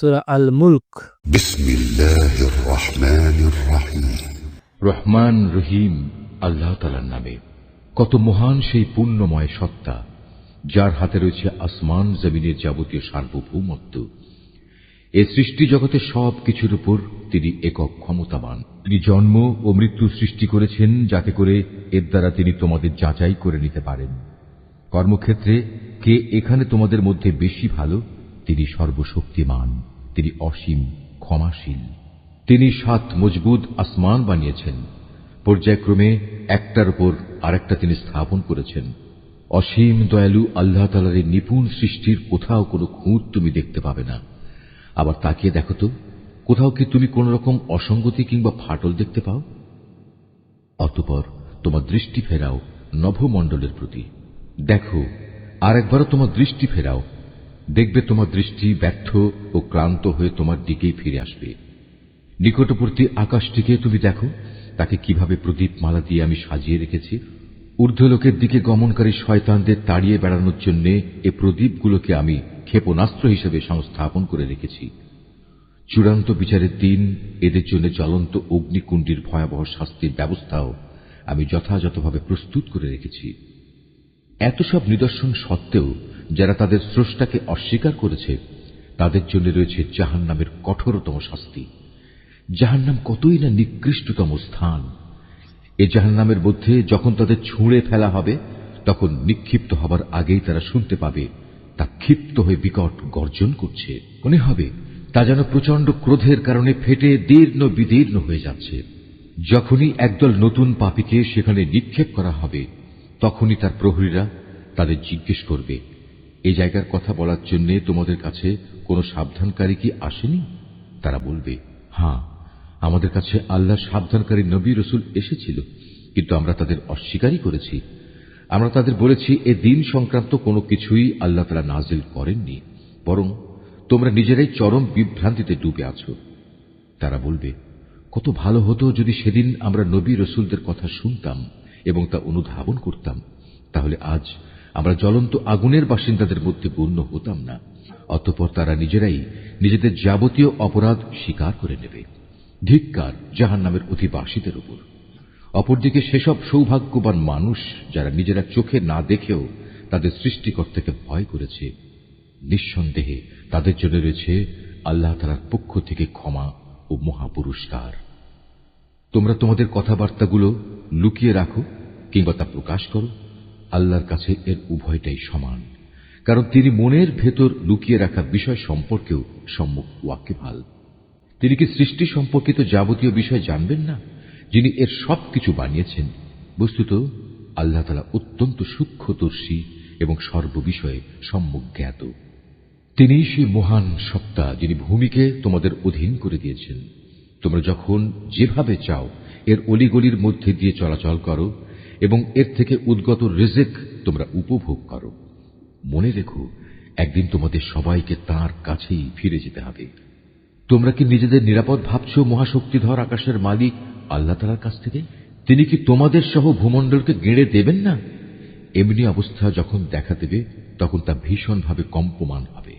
সূরা আল মুলক। বিসমিল্লাহির রহমানির রহিম। রহমান রহিম আল্লাহ তাআলার নামে। কত মহান সেই পুণ্যময় সত্তা, যার হাতে রয়েছে আসমান জমিনের যাবতীয় সার্বভৌমত্ব। এই সৃষ্টি জগতের সব কিছুর উপর তিনি একক ক্ষমতাবান। তিনি জন্ম ও মৃত্যু সৃষ্টি করেছেন, যাতে করে এর দ্বারা তিনি তোমাদের যাচাই করে নিতে পারেন। কর্মক্ষেত্রে কে এখানে তোমাদের মধ্যে বেশি ভালো, তিনি সর্বশক্তিমান, তিনি অসীম ক্ষমাশীল। তিনি 7 মজবুত আসমান বানিয়েছেন, পর্যায়ক্রমে একটার উপর আরেকটা তিনি স্থাপন করেছেন। অসীম দয়ালু আল্লাহ তাআলার এই নিপুণ সৃষ্টির কোথাও কোনো খুঁত তুমি দেখতে পাবে না। আবার তাকিয়ে দেখো তো, কোথাও কি তুমি কোন রকম অসঙ্গতি কিংবা ফাটল দেখতে পাও? অতঃপর তোমার দৃষ্টি ফেরাও নভমণ্ডলের প্রতি। দেখো, আর একবারও তোমার দৃষ্টি ফেরাও, দেখবে তোমার দৃষ্টি ব্যর্থ ও ক্লান্ত হয়ে তোমার দিকেই ফিরে আসবে। নিকটবর্তী আকাশটিকে তুমি দেখো, তাকে কিভাবে প্রদীপমালা দিয়ে আমি সাজিয়ে রেখেছি। ঊর্ধ্বলোকের দিকে গমনকারী শয়তানদের তাড়িয়ে বেড়ানোর জন্য এ প্রদীপগুলোকে আমি ক্ষেপণাস্ত্র হিসেবে সংস্থাপন করে রেখেছি। চূড়ান্ত বিচারের দিন এদের জন্য জ্বলন্ত অগ্নিকুণ্ডের ভয়াবহ শাস্তির ব্যবস্থাও আমি যথাযথভাবে প্রস্তুত করে রেখেছি। এত সব নিদর্শন সত্ত্বেও যারা তাদের স্রষ্টাকে অস্বীকার করেছে, তাদের জন্য রয়েছে জাহান্নামের কঠোরতম শাস্তি। জাহান্নাম কতই না নিকৃষ্টতম স্থান। এ জাহান্নামের মধ্যে যখন তাদের ছুঁড়ে ফেলা হবে, তখন নিক্ষিপ্ত হবার আগেই তারা শুনতে পাবে তা ক্ষিপ্ত হয়ে বিকট গর্জন করছে। মনে হবে তা যেন প্রচন্ড ক্রোধের কারণে ফেটে দীর্ণ বিদীর্ণ হয়ে যাচ্ছে। যখনই একদল নতুন পাপীকে সেখানে নিক্ষেপ করা হবে, তখনই তার প্রহরীরা তাদের জিজ্ঞেস করবে, এই জায়গার কথা বলার জন্য তোমাদের কাছে কোনো সাবধানকারী কি আসেনি? তারা বলবে, হ্যাঁ, আমাদের কাছে আল্লাহর সাবধানকারী নবী রাসূল এসেছিল, কিন্তু আমরা তাদের অস্বীকারই করেছি। আমরা তাদের বলেছি এ দিন সংক্রান্ত কোনো কিছুই আল্লাহ তাআলা নাজিল করেননি, বরং তোমরা নিজেরাই চরম বিভ্রান্তিতে ডুবে আছো। তারা বলবে, কত ভালো হতো যদি সেদিন আমরা নবী রাসূলদের কথা শুনতাম এবং তা অনুধাবন করতাম, তাহলে আজ আমরা জ্বলন্ত আগুনের বাসিন্দাদের মধ্যে গণ্য হতাম না। অতঃপর তারা নিজেরাই নিজেদের যাবতীয় অপরাধ স্বীকার করে নেবে। ধিক্কার জাহান্নামের অধিবাসীদের উপর। অপরদিকে সেসব সৌভাগ্যবান মানুষ যারা নিজেরা চোখে না দেখেও তাদের সৃষ্টিকর্তাকে ভয় করেছে, নিঃসন্দেহে তাদের জন্য রয়েছে আল্লাহ তাআলার পক্ষ থেকে ক্ষমা ও মহাপুরস্কার। তোমরা তোমাদের কথাবার্তাগুলো লুকিয়ে রাখো কিংবা তা প্রকাশ করো, আল্লাহর কাছে এর উভয়টাই সমান, কারণ তিনি মনের ভেতর লুকিয়ে রাখা বিষয় সম্পর্কেও সম্যক ওয়াকিবহাল। তিনি কি সৃষ্টি সম্পর্কিত যাবতীয় বিষয় জানবেন না, যিনি এর সবকিছু বানিয়েছেন? বস্তুত আল্লাহ তাআলা অত্যন্ত সূক্ষ্মদর্শী এবং সর্ববিষয়ে সম্যক জ্ঞাত। তিনিই সেই মহান সত্তা যিনি ভূমিকে তোমাদের অধীন করে দিয়েছেন। তোমরা যখন যেভাবে চাও এর অলিগলির মধ্যে দিয়ে চলাচল করো এবং এর থেকে উদ্গত রিজিক তোমরা উপভোগ করো। মনে রেখো, একদিন তোমাদের সবাইকে তাঁর কাছেই ফিরে যেতে হবে। তোমরা কি নিজেদের নিরাপদ ভাবছ মহাশক্তিধর আকাশের মালিক আল্লাহ তাআলার কাছ থেকে? তিনি কি তোমাদের সহ ভূমণ্ডলকে গেঁড়ে দেবেন না? এমনি অবস্থা যখন দেখা দেবে, তখন তা ভীষণভাবে কম্পমান হবে।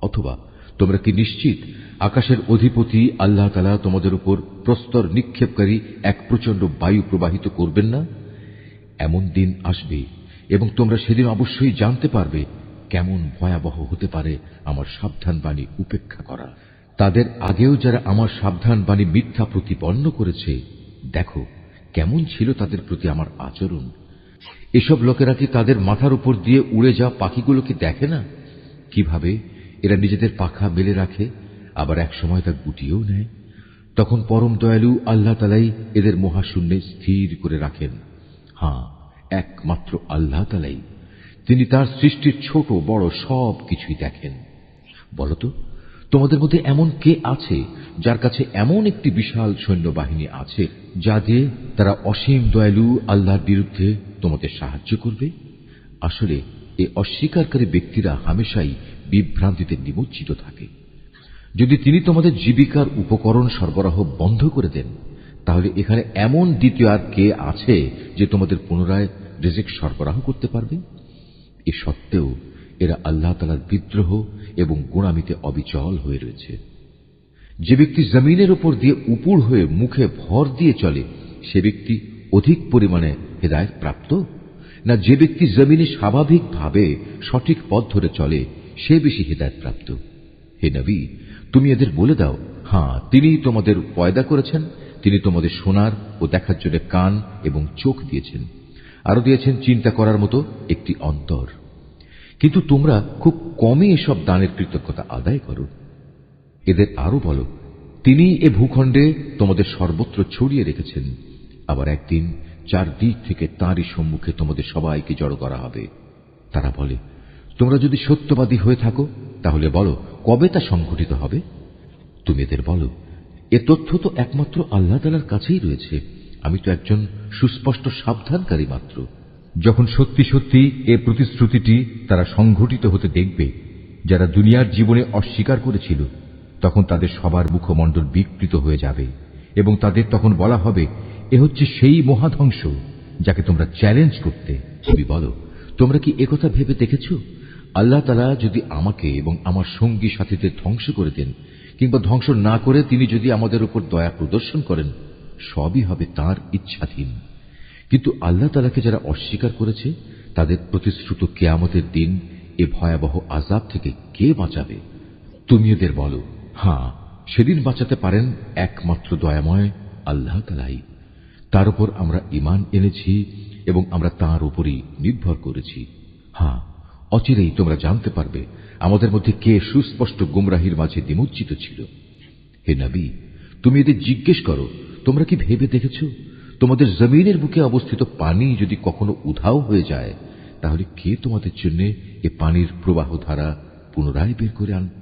অথবা তোমরা কি নিশ্চিত আকাশের অধিপতি আল্লাহ তাআলা তোমাদের উপর প্রস্তর নিক্ষেপকারী এক প্রচন্ড বায়ু প্রবাহিত করবেন না? এমন দিন আসবে এবং তোমরা সেদিন অবশ্যই জানতে পারবে কেমন ভয়াবহ হতে পারে আমার সাবধান বাণী উপেক্ষা করা। তাদের আগেও যারা আমার সাবধান বাণী মিথ্যা প্রতিপন্ন করেছে, দেখো কেমন ছিল তাদের প্রতি আমার আচরণ। এসব লোকেরা কি তাদের মাথার উপর দিয়ে উড়ে যাওয়া পাখিগুলোকে দেখে না, কিভাবে এরা নিজেদের পাখা মেলে রাখে, আবার এক সময় তা গুটিয়েও নেয়? তখন পরম দয়ালু আল্লাহ তাআলাই এদের মহাশূন্যে স্থির করে রাখেন। হ্যাঁ, একমাত্র আল্লাহ তাআলাই, তিনি তার সৃষ্টির ছোট বড় সব কিছুই দেখেন। বলতো, তোমাদের মধ্যে এমন কে আছে যার কাছে এমন একটি বিশাল সৈন্যবাহিনী আছে, যা দিয়ে তারা অসীম দয়ালু আল্লাহর বিরুদ্ধে তোমাদের সাহায্য করবে? আসলে এই অস্বীকারী ব্যক্তিরা হামেশাই বিভ্রান্তিতে নিমজ্জিত থাকে। যদি তিনি তোমাদের জীবিকার উপকরণ সরবরাহ বন্ধ করে দেন, তাহলে এখানে এমন দ্বিতীয় আর কে আছে যে তোমাদের পুনরায় রিজিক সরবরাহ করতে পারবে? এ সত্ত্বেও এরা আল্লাহ তাআলার বিদ্রোহ এবং গোঁড়ামিতে অবিচল হয়ে রয়েছে। যে ব্যক্তি জমিনের উপর দিয়ে উপুড় হয়ে মুখে ভর দিয়ে চলে সে ব্যক্তি অধিক পরিমাণে হেদায়েত প্রাপ্ত, না যে ব্যক্তি জমিনে স্বাভাবিকভাবে সঠিক পথ ধরে চলে সে বেশি হেদায়েত প্রাপ্ত? হে নবী, তুমি এদের বলে দাও, হ্যাঁ, তিনি তোমাদের পয়দা করেছেন, তিনি তোমাদের শোনার ও দেখার জন্য কান এবং চোখ দিয়েছেন, আরো দিয়েছেন চিন্তা করার মতো একটি অন্তর। কিন্তু তোমরা খুব কমই এসব দানের কৃতজ্ঞতা আদায় করো। এদের আরো বলো, তিনি এ ভূখণ্ডে তোমাদের সর্বত্র ছড়িয়ে রেখেছেন, আবার একদিন চারদিক থেকে তাঁরই সম্মুখে তোমাদের সবাইকে জড়ো করা হবে। তারা বলে, তোমরা যদি সত্যবাদী হয়ে থাকো তাহলে বলো কবে তা সংঘটিত হবে। তুমি এদের বলো, এ তথ্য তো একমাত্র আল্লাহ তাআলার কাছেই রয়েছে, আমি তো একজন সুস্পষ্ট সাবধানকারী মাত্র। যখন সত্যি সত্যি এ প্রতিশ্রুতিটি তারা সংঘটিত হতে দেখবে যারা দুনিয়ার জীবনে অস্বীকার করেছিল, তখন তাদের সবার মুখমণ্ডল বিকৃত হয়ে যাবে এবং তাদের তখন বলা হবে, এ হচ্ছে সেই মহাধ্বংস যাকে তোমরা চ্যালেঞ্জ করতে। তুমি বলো, তোমরা কি একথা ভেবে দেখেছ, আল্লাহ তাআলা যদি আমাকে এবং আমার সঙ্গী সাথীদের ধ্বংস করে দেন কিংবা ধ্বংস না করে তিনি যদি আমাদের উপর দয়া প্রদর্শন করেন, সবই হবে তাঁর ইচ্ছাধীন। কিন্তু আল্লাহ তাআলাকে যারা অস্বীকার করেছে তাদের প্রতিশ্রুত কিয়ামতের দিন এ ভয়াবহ আযাব থেকে কে বাঁচাবে? তুমি এদের বলো, হ্যাঁ, সেদিন বাঁচাতে পারেন একমাত্র দয়াময় আল্লাহ তাআলাই। তার উপর আমরা ঈমান এনেছি এবং আমরা তাঁর উপরই নির্ভর করেছি। হ্যাঁ, অচিরেই তোমরা জানতে পারবে আমাদের মধ্যে কে সুস্পষ্ট গুমরাহির মাঝে নিমজ্জিত ছিল। হে নবী, তুমি এদের জিজ্ঞেস করো, তোমরা কি ভেবে দেখেছ তোমাদের জমিনের বুকে অবস্থিত পানি যদি কখনো উধাও হয়ে যায় তাহলে কে তোমাদের জন্য এ পানির প্রবাহ ধারা পুনরায় বের করে আনবে?